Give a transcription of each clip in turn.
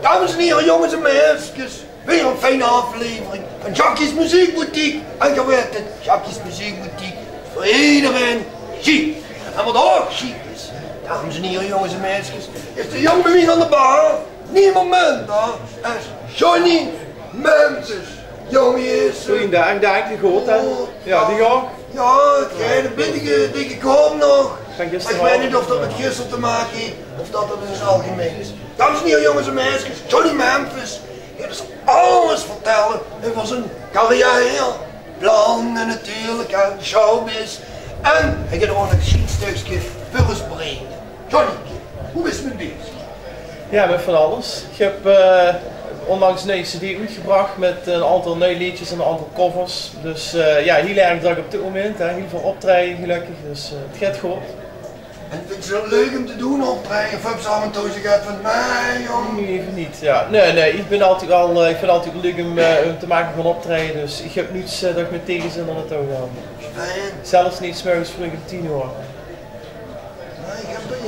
Dames en heren, jongens en meisjes, weer een fijne aflevering van Jacky's Muziekboutique. En je weet het, Jacky's Muziekboutique voor iedereen chic. En wat ook chic is, dames en heren, jongens en meisjes, is de jongen wie aan de bar, niemand minder, is Johnny Memphis. Jongen is... Goeiedag, dank je goed hè? Ja, die ook? Ja, het bittige dikke kom nog. Maar ik weet niet of dat met gisteren te maken heeft, of dat het in het algemeen is. Dames en heren, jongens en meisjes, Johnny Memphis gaat dus alles vertellen over zijn carrière, plannen natuurlijk, en showbiz. En hij gaat ook een geschiedenstukje voor ons brengen. Johnny, hoe is het met bezig? Ja, met van alles. Ik heb onlangs een nieuwe CD uitgebracht met een aantal nieuwe liedjes en een aantal covers. Dus ja, heel erg druk op dit moment, hè. Heel veel optreden gelukkig, dus het gaat goed. En vind je het leuk om te doen optreden? Of heb je af en toe gezegd van nee jong? Nee, even niet. Ja. Nee, ik vind het altijd leuk om te maken van optreden, dus ik heb niets dat ik met tegenzin aan het oog hou. Zelfs niet 's morgens vroeg om 10 uur.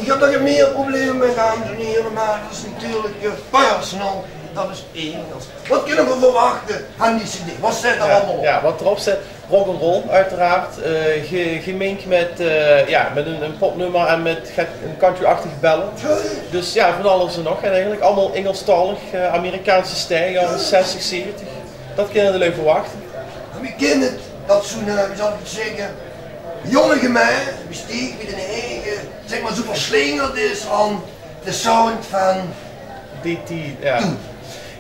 Je hebt er meer problemen mee, dames en heren, maar dat is natuurlijk je personal. Dat is één. Wat kunnen we verwachten aan die CD? Wat zit er allemaal op? Ja, wat erop zit, rock'n'roll uiteraard, gemengd met, met een popnummer en met een country-achtige ballad. Dus ja, van alles en nog. En eigenlijk allemaal Engelstalig, Amerikaanse stijl, jaren 60, 70. Dat kunnen we leuk verwachten. En we kennen het, dat zo'n, we zouden het zeggen, jonge gemeen, besteed met een eigen, zeg maar zo verslingerd is aan de sound van... Die, ja.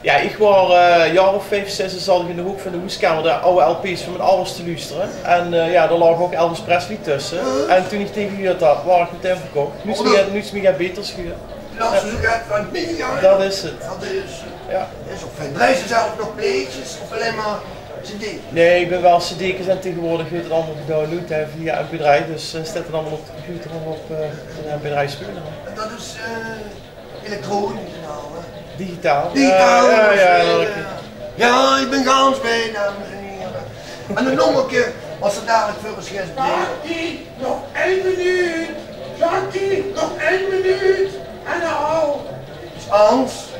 Ja, ik was een jaar of 5, 6 zat ik in de hoek van de hoeskamer de oude LP's van mijn ouders te luisteren. En ja, daar lag ook Elvis Presley tussen. En toen ik tegen gehuurd had, waar ik meteen verkocht. Nu is het beter schuur. Dat is zo gaat van het miljoen. Dat is het. Dat is ja. Dat is ook fijn. Draai ze zelf nog plaatjes of alleen maar CD? Nee, ik ben wel CD's en tegenwoordig wordt het allemaal gedownload via een bedrijf. Dus staat het allemaal op de computer en op een bedrijf spelen. En dat is elektronisch en al, hè? Digitaal. Digitaal? Ja, ik ben gans bij, dames en heren. En een nummertje, als ze dadelijk voor ons gaat spelen. Jackie, nog 1 minuut! Jackie, nog 1 minuut! En nou! Dus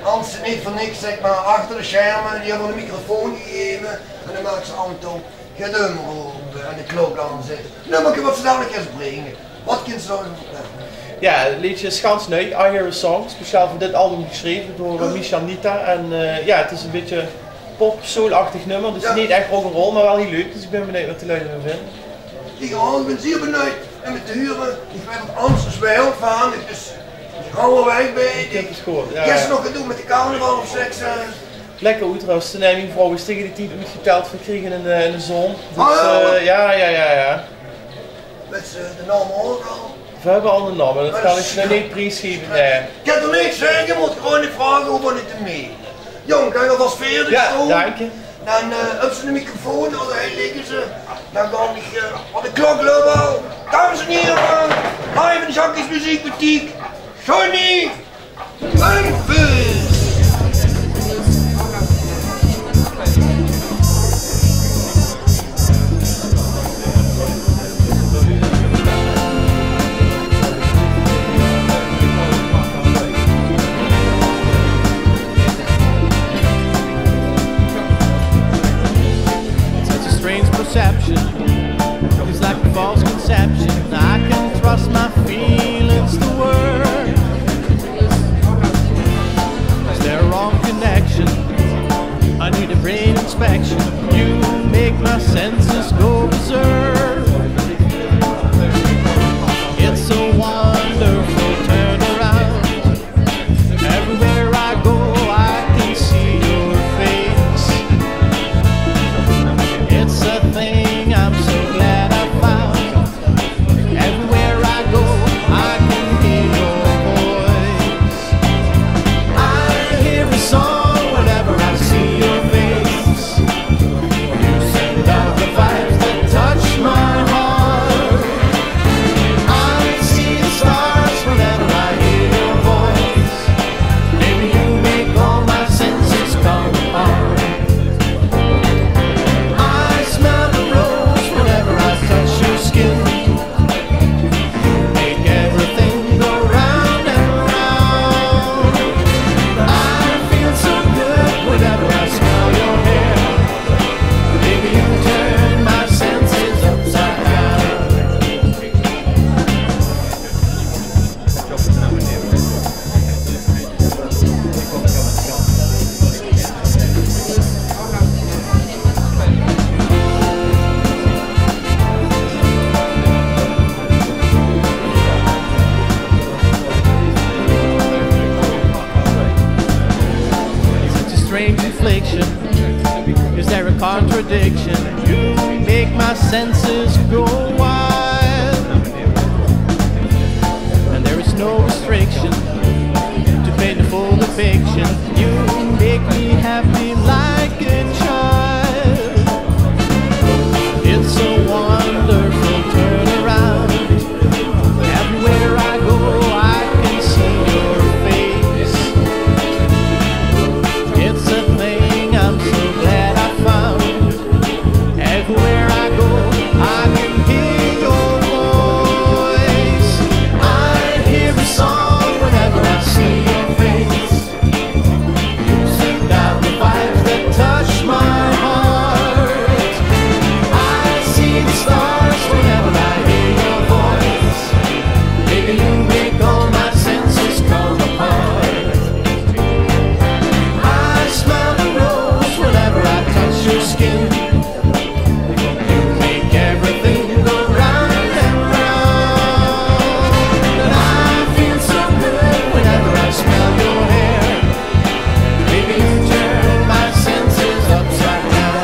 Hans zit niet voor niks, zeg maar, achter de schermen, die hebben een microfoon gegeven. En dan maakt ze af en toe geen nummer open en de klok aanzetten. Nummertje wat ze dadelijk gaat brengen. Wat kunt ze daarover vertellen? Ja, het liedje is gans nieuw, I Hear a Song, speciaal voor dit album geschreven door Misha Nita. En ja, het is een beetje pop, soul-achtig nummer, dus niet echt rock'n'roll, maar wel heel leuk. Dus ik ben benieuwd wat de luiden ervan vinden. Ik ben zeer benieuwd en met de huren, ik weet dat Hans is wel heel van, dus ik hou er weg bij. Ik heb het gehoord, ja. Jij nog gaan doen met de carnaval of seks? Lekker uitrusten. Nee, mijn vrouw is tegen die tijd uitgeteld gekregen in de zon. Dus ja. Met de naam ook al? We hebben al een naam, dat kan ik nog niet prijsgeven. Nee. Ik heb er niks zeggen, je moet gewoon niet vragen hoe we het mee. Jong, kan je alvast verder Ja, dank je. Dan heb ze de microfoon, dan liggen ze. Dan kan ik op de klok lopen. Dames en heren, live in Jacky's Muziekboutique, Johnny Memphis. Perception, it's like a false conception. I can trust my feelings to work. Is there a wrong connection? I need a brain inspection. You make my senses go berserk. It's a wonderful turnaround. Everywhere I go, I can see your face. It's a thing I'm so glad I found. Everywhere I senses go wild, and there is no restriction to paint the full depiction. You make me happy like a child. It's a wonderful turnaround. Everywhere I go, I can see your face. It's a thing I'm so glad I found. Everywhere I go, I can hear your voice. I hear a song whenever I see your face. You sing down the vibes that touch my heart. I see the stars whenever I hear your voice. Baby, you make all my senses come apart. I smell the rose whenever I touch your skin. You make everything go round and round. And I feel so good whenever I smell your hair. Baby, you turn my senses upside down.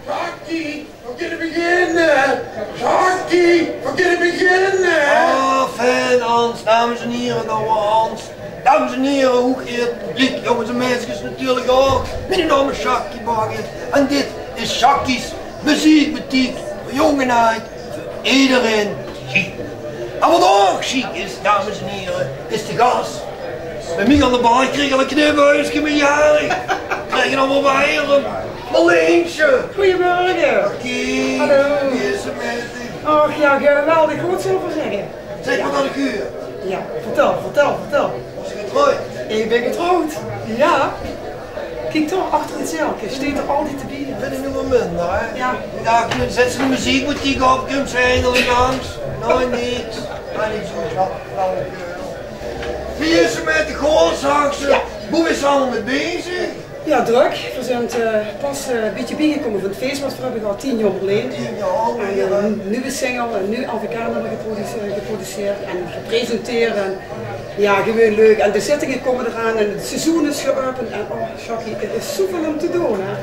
Jackie, we kunnen beginnen. Jackie, we kunnen beginnen. Ah, fijn Hans, dames en heren, nou Hans. Dames en heren, hoe geeft het publiek, jongens en meisjes natuurlijk ook. Mijn naam is Jackie Bagger en dit is Jackie's muziekboutique voor jong en oud, voor iedereen chic. En wat ook chic is, dames en heren, is de gast. Bij mij aan de bar kreeg ik al een kniphuisje met jarig. Krijg je allemaal bij hem. Marleentje. Goedemorgen. Jackie. Hallo. Wie is er met u? Och ja, geweldig, goed zo voor zeggen. Zeg maar naar de kuur. Ja, vertel. Was je getrouwd? Ik ben getrouwd. Ja. Kijk toch, achter het zelkje, steekt er altijd te bieden. Vind ik nu wel minder, hè? Ja. Ja, zet ze de muziekboutique op, komt ze eindelijk langs. Nou, niks. Nou, niet zo flauwekul. Wie is er met de goorzak? Hoe is ze allemaal mee bezig? Ja, druk. We zijn pas een beetje bijgekomen van het feest wat we hebben gehad 10 jaar geleden. 10 jaar En geleden. een nieuwe single, een nieuw Afrikaner geproduceerd en gepresenteerd. En ja, gewoon leuk. En de zittingen komen eraan en het seizoen is geopend. En oh, Jackie, het is zoveel om te doen. Hè.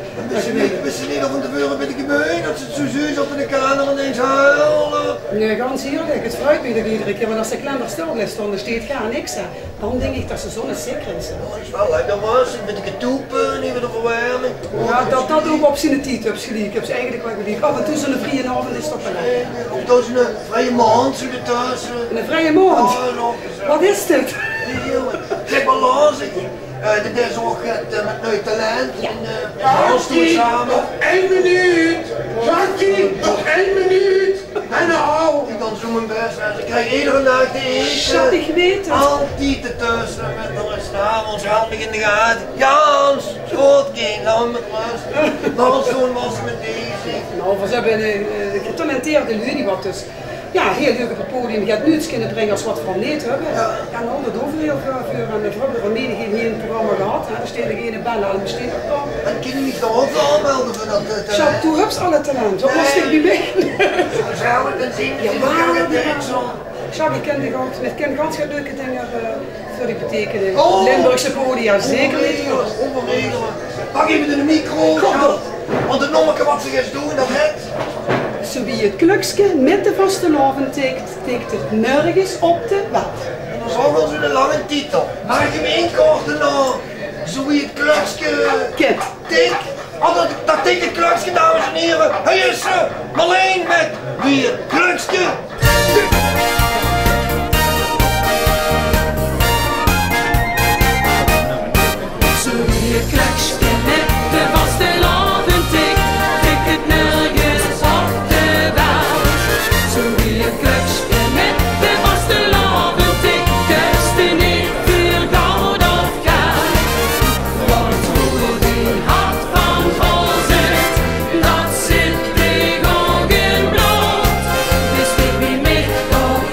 Wist je niet al van tevoren bij de gebeurd dat ze het zo zuur op in de kamer en eens huilen? Nee, ganz eerlijk, het fruit me er iedere keer, maar als de klender stil blijft staan, er steekt gar niks aan. Dan denk ik dat ze zonnezeker is. Dat is wel lekker was, met de katoepen, niet met de verwarming. Ja, dat ook op zijn T-tubs gelijk. Ik heb ze eigenlijk wel gelijk. Af en toe zo'n vrije avond is toch wel lekker. Of dat is een vrije maand zo ertussen. Een vrije maand? Ja, nog eens. Wat is dit? Zeg maar lastig. Dit is ook met nieuw talent. Jackie, nog 1 minuut. Jackie, nog 1 minuut. En nou. Ik dan zo mijn best en ze krijgen iedere dag te eten. Dat ik weet het. Altijd ertussen met de restaurant, ons handig in de gaten. Jans, schootkind, laat me met rust. Mijn zoon was met deze. Nou, we hebben een getalenteerde jullie wat dus. Ja, heel leuk op het podium. Je hebt nu iets kunnen brengen als wat van niet hebben. Ja, nou, dat over heel veel voor. En we hebben er mede hier in het programma gehad. Er steekt er geen bellen aan besteed op dan. En kun je niet ook aanmelden voor dat talent? Jacques, tu hebt alle talent. Wat was ik niet mee? Gezellig en zien, Ja, ik maar ga het zo. Jacques, ik ken ganz veel leuke dingen voor die betekenen. Limburgse podia, zeker niet. Onverregelen. Pak even de micro, Charles. Want het nommeke wat ze gaan doen, dat het. Zo wie het klukske met de vastelavond tikt, tikt het nergens op de wet. En dan is ook wel zo'n lange titel. Maar ik heb één korte naam. Zo wie het klukske. Kit. Tik. Oh, dat tikt het klukske, dames en heren. Hij is ze. Marleen met wie het klukske. Zo wie het klukske met de vastelavond tikt, tikt het nergens op de wet. Zo wie het klukske met de vastelavond tikt, kuste niet voor goud of geld. Want hoe die hart van vol zit, dat zit tegen ogen bloot. Dus ik wie mij toch